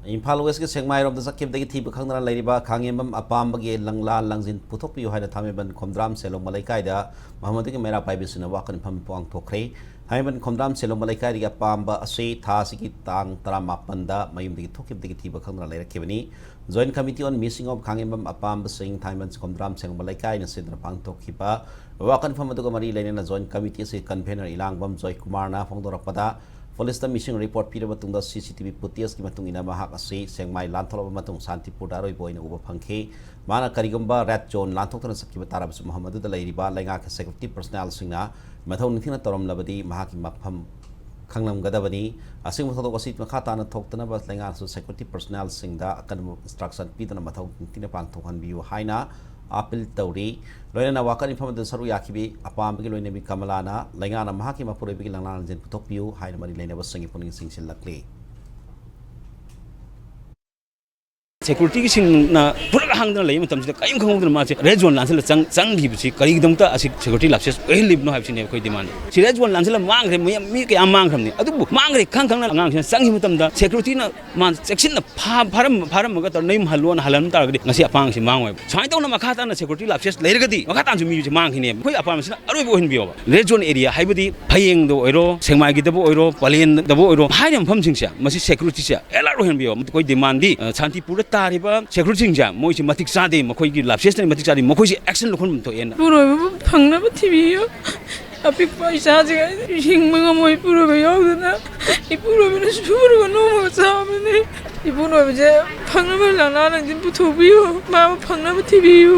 Imphal West ke Sengmai rom da sakip da ki thi khangna leiriba Khangembam Apamba ge Langla Langjin Puthokpiyu Haina Thameban Khomdram selong malaikai da Muhammad ke mera pai bisuna Wakat Pangthokhre Haiban Khomdram selong malaikai ga Apamba ase tha siki tang 18 da mayum de thokip de ki thi khangna leirakebani Joint Committee on Missing of Khangembam Apamba sing Thaiman Khomdram selong malaikai na sidra Pangthokhre Wakat Phamadu mari leina Joint Committee se convener Ilangbam Joy Kumar na phongdorakpada Police mission report pira matungda CCTV footage ki matungina mahak ase Sengmai lantholaba matung Santipur daroi boina uba phangkhe mana karigamba red zone lanthokthana sakkiba tarabsu Muhammadu da leiriba lainga ka security personnel singna mathau nithina torom labadi mahaki Meepham khangnam gadabani asing matho wasi makha tana thoktana ba lainga su security personnel singda akan instruction pidana mathau nithina Pangthokhre biu Haina appeal tauri loina Wakat Meepham saru yakibi Apamba ki loina mi kamalana lainga na mahaki Manipuri bi Langla Langjin Puthokpiyu Haina mari laina basangi puning singsil lakle Security ki sing na pura hangdana lei matam sida kaim khangudna ma che red zone lansel chang gi bi kari gidam ta asik security lapses ei lib no haib sine khoi demand si red zone lansel mang re mi ke amang kham ni adu mang re khang khang na ngang sine chang hi matam da security na man section na pharam ga tar naim halon halan tar ga ngasi apang si mang wai sai tong na makha ta na security lapses leir ga di makha tan ju mi ji mang hi ne khoi apam sina aroi bo hin bi ba red zone area haibudi phayeng do oiro sengmai gi da bo oiro palen da bo oiro haidam pham sing sia masi security sia ela ro hin bi ba koi demand di Santipur तारिबा security सिंजा मोइसि मतिक सादे मखोइगी लापसेस नि मतिक सादे मखोइसि action Lakhan तो N पुरो फंगना थिबियो अपिक पैसा जे हिंगमगा मोइ पुरो याउदना इ पुरो बिन सुरु नो सामने इ पुरो जे फंगना लाना दिन पुथोबियो मा फंगना थिबियो